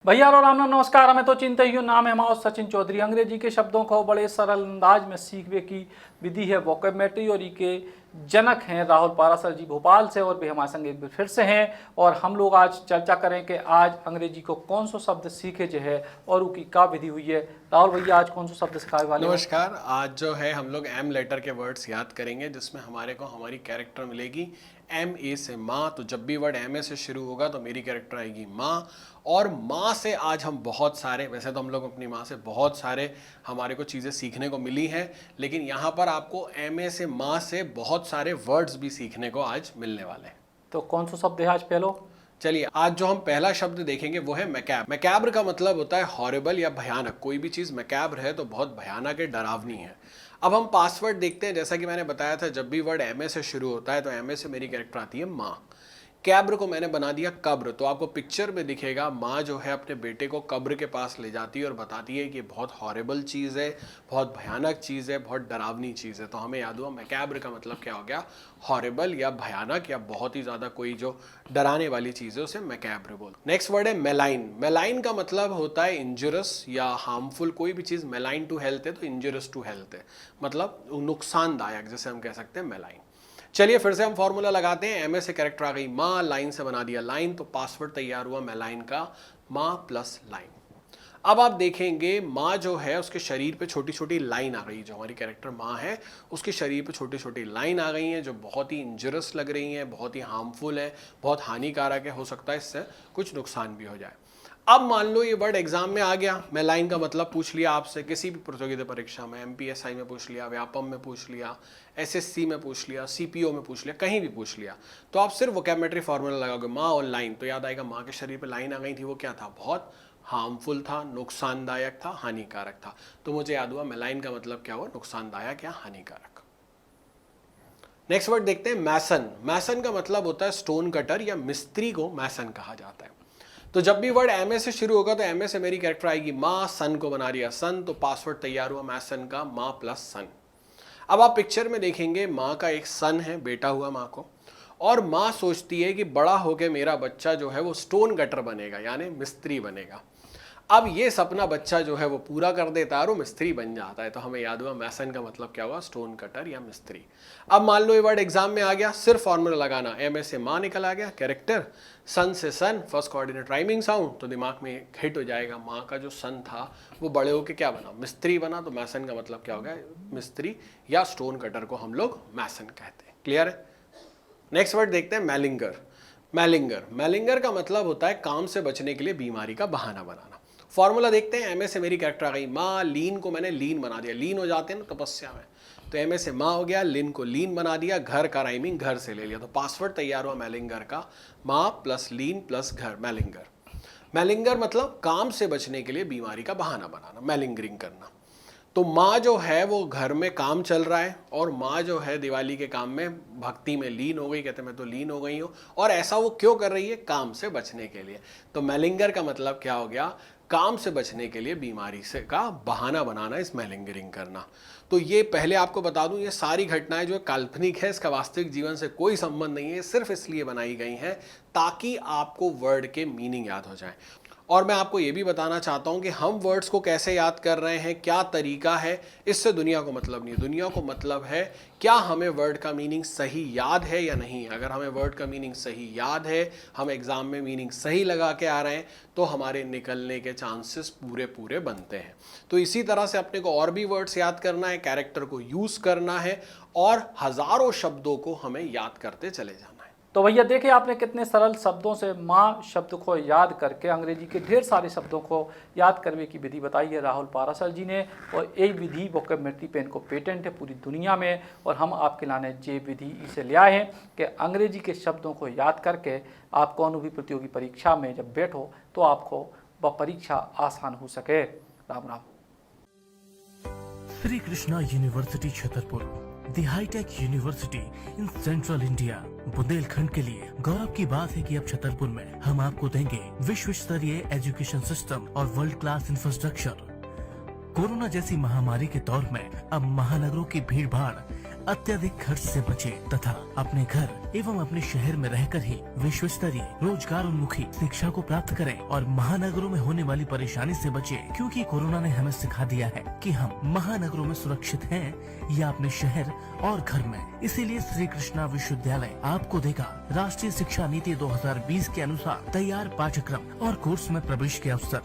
भैया और राम राम नमस्कार। हमें तो चिंता ही हो। नाम है हमारा सचिन चौधरी। अंग्रेजी के शब्दों को बड़े सरल अंदाज में सीखने की विधि है वोकैबुलरी और के जनक हैं राहुल पाराशर जी भोपाल से, और भी हमारे संग एक बार फिर से हैं। और हम लोग आज चर्चा करें कि आज अंग्रेजी को कौन सा शब्द सीखे जो है और उसकी क्या विधि हुई है। राहुल भैया आज कौन सा शब्द सिखाने वाले हैं? नमस्कार। आज जो है हम लोग एम लेटर के वर्ड्स याद करेंगे, जिसमें हमारे को हमारी कैरेक्टर मिलेगी एम ए से माँ। तो जब भी वर्ड एम ए से शुरू होगा तो मेरी कैरेक्टर आएगी माँ। और माँ से आज हम बहुत सारे, वैसे तो हम लोग अपनी माँ से बहुत सारे हमारे को चीज़ें सीखने को मिली हैं, लेकिन यहाँ पर आपको एम ए से माँ से बहुत सारे वर्ड्स भी सीखने को आज मिलने वाले हैं। तो कौन सा शब्द है आज पहलो? चलिए, आज जो हम पहला शब्द देखेंगे वो है मैकैब। मैकैब्र का मतलब होता है हॉरिबल या भयानक। कोई भी चीज़ मैकैब्र है तो बहुत भयानक है, डरावनी है। अब हम पासवर्ड देखते हैं। जैसा कि मैंने बताया था, जब भी वर्ड एम ए से शुरू होता है तो एम ए से मेरी कैरेक्टर आती है माँ। कैब्र को मैंने बना दिया कब्र। तो आपको पिक्चर में दिखेगा माँ जो है अपने बेटे को कब्र के पास ले जाती है और बताती है कि बहुत हॉरिबल चीज़ है, बहुत भयानक चीज़ है, बहुत डरावनी चीज़ है। तो हमें याद हुआ मैकैब्र का मतलब क्या हो गया, हॉरिबल या भयानक या बहुत ही ज़्यादा कोई जो डराने वाली चीज़ है उसे मैकैब्र बोल। नेक्स्ट वर्ड है मेलाइन। मेलाइन का मतलब होता है इंजुरस या हार्मफुल। कोई भी चीज़ मेलाइन टू हेल्थ है तो इंजुरस टू हेल्थ है, मतलब नुकसानदायक, जैसे हम कह सकते हैं मेलाइन। चलिए फिर से हम फॉर्मूला लगाते हैं। एम ए से कैरेक्टर आ गई माँ, लाइन से बना दिया लाइन, तो पासवर्ड तैयार हुआ मेलाइन का, माँ प्लस लाइन। अब आप देखेंगे माँ जो है उसके शरीर पे छोटी छोटी लाइन आ गई। जो हमारी कैरेक्टर माँ है उसके शरीर पे छोटी छोटी लाइन आ गई हैं जो बहुत ही इंजरस लग रही हैं, बहुत ही हार्मफुल है, बहुत हानिकारक है। हो सकता है इससे कुछ नुकसान भी हो जाए। अब मान लो ये वर्ड एग्जाम में आ गया, मैं लाइन का मतलब पूछ लिया आपसे किसी भी प्रतियोगिता परीक्षा में, एमपीएसआई में पूछ लिया, व्यापम में पूछ लिया, एसएससी में पूछ लिया, सीपीओ में पूछ लिया, कहीं भी पूछ लिया, तो आप सिर्फ वोकैबुलरी फॉर्मूला लगाओगे माँ और लाइन, तो याद आएगा माँ के शरीर पे लाइन आ गई थी, वो क्या था, बहुत हार्मफुल था, नुकसानदायक था, हानिकारक था। तो मुझे याद हुआ मेलाइन का मतलब क्या हुआ, नुकसानदायक या हानिकारक। नेक्स्ट वर्ड देखते हैं मैसन। मैसन का मतलब होता है स्टोन कटर या मिस्त्री को मैसन कहा जाता है। तो जब भी वर्ड एम ए से शुरू होगा तो एम ए से मेरी कैरेक्टर आएगी माँ, सन को बना दिया सन, तो पासवर्ड तैयार हुआ मैसन का, माँ प्लस सन। अब आप पिक्चर में देखेंगे माँ का एक सन है, बेटा हुआ माँ को, और माँ सोचती है कि बड़ा होके मेरा बच्चा जो है वो स्टोन कटर बनेगा, यानी मिस्त्री बनेगा। अब ये सपना बच्चा जो है वो पूरा कर देता है और वो मिस्त्री बन जाता है। तो हमें याद हुआ मैसन का मतलब क्या हुआ, स्टोन कटर या मिस्त्री। अब मान लो ये वर्ड एग्जाम में आ गया, सिर्फ फॉर्मूला लगाना, एम ए से माँ निकल आ गया, कैरेक्टर सन से सन, फर्स्ट कोऑर्डिनेट राइमिंग साउंड, तो दिमाग में हिट हो जाएगा। माँ का जो सन था वो बड़े होके क्या बना, मिस्त्री बना। तो मैसन का मतलब क्या हो गया, मिस्त्री या स्टोन कटर को हम लोग मैसन कहते हैं। क्लियर है। नेक्स्ट वर्ड देखते हैं मैलिंगर। मैलिंगर, मैलिंगर का मतलब होता है काम से बचने के लिए बीमारी का बहाना बनाना। फॉर्मूला देखते हैं। एम ए से मेरी कैरेक्टर आ गई माँ, लीन को मैंने लीन बना दिया, लीन हो जाते हैं ना तपस्या में, तो एम ए से माँ हो गया, लिन को लीन बना दिया, घर का राइमिंग घर से ले लिया, तो पासवर्ड तैयार हुआ मैलिंगर का, माँ प्लस लीन प्लस घर, मैलिंगर। मैलिंगर मतलब काम से बचने के लिए बीमारी का बहाना बनाना, मैलिंगरिंग करना। तो माँ जो है वो घर में काम चल रहा है और माँ जो है दिवाली के काम में भक्ति में लीन हो गई, कहते मैं तो लीन हो गई हूँ। और ऐसा वो क्यों कर रही है, काम से बचने के लिए। तो मैलिंगर का मतलब क्या हो गया, काम से बचने के लिए बीमारी से का बहाना बनाना, इस मैलिंगरिंग करना। तो ये पहले आपको बता दूं, ये सारी घटनाएं जो काल्पनिक है, इसका वास्तविक जीवन से कोई संबंध नहीं है, सिर्फ इसलिए बनाई गई हैं ताकि आपको वर्ड के मीनिंग याद हो जाए। और मैं आपको ये भी बताना चाहता हूँ कि हम वर्ड्स को कैसे याद कर रहे हैं, क्या तरीका है, इससे दुनिया को मतलब नहीं। दुनिया को मतलब है क्या हमें वर्ड का मीनिंग सही याद है या नहीं। अगर हमें वर्ड का मीनिंग सही याद है, हम एग्जाम में मीनिंग सही लगा के आ रहे हैं, तो हमारे निकलने के चांसेस पूरे पूरे बनते हैं। तो इसी तरह से अपने को और भी वर्ड्स याद करना है, कैरेक्टर को यूज़ करना है और हज़ारों शब्दों को हमें याद करते चले जाना है। तो भैया देखिए आपने कितने सरल शब्दों से माँ शब्द को याद करके अंग्रेजी के ढेर सारे शब्दों को याद करने की विधि बताई है राहुल पाराशर जी ने। और यही विधि वोकैबुलरी पेन को पेटेंट है पूरी दुनिया में, और हम आपके लाने ये विधि इसे ले आए हैं कि अंग्रेजी के शब्दों को याद करके आप कौन भी प्रतियोगी परीक्षा में जब बैठो तो आपको वह परीक्षा आसान हो सके। Ram Ram. Shri Krishna university Chhatarpur, the hitech university in central India, Bundelkhand के लिए गौरव की बात है कि अब छतरपुर में हम आपको देंगे विश्व स्तरीय एजुकेशन सिस्टम और वर्ल्ड क्लास इंफ्रास्ट्रक्चर। कोरोना जैसी महामारी के दौर में अब महानगरों की भीड़ भाड़ अत्यधिक खर्च से बचे तथा अपने घर एवं अपने शहर में रहकर ही विश्व स्तरीय रोजगार उन्मुखी शिक्षा को प्राप्त करें और महानगरों में होने वाली परेशानी से बचे, क्योंकि कोरोना ने हमें सिखा दिया है कि हम महानगरों में सुरक्षित हैं या अपने शहर और घर में। इसीलिए श्री कृष्णा विश्वविद्यालय आपको देगा राष्ट्रीय शिक्षा नीति 2020 के अनुसार तैयार पाठ्यक्रम और कोर्स में प्रवेश के अवसर।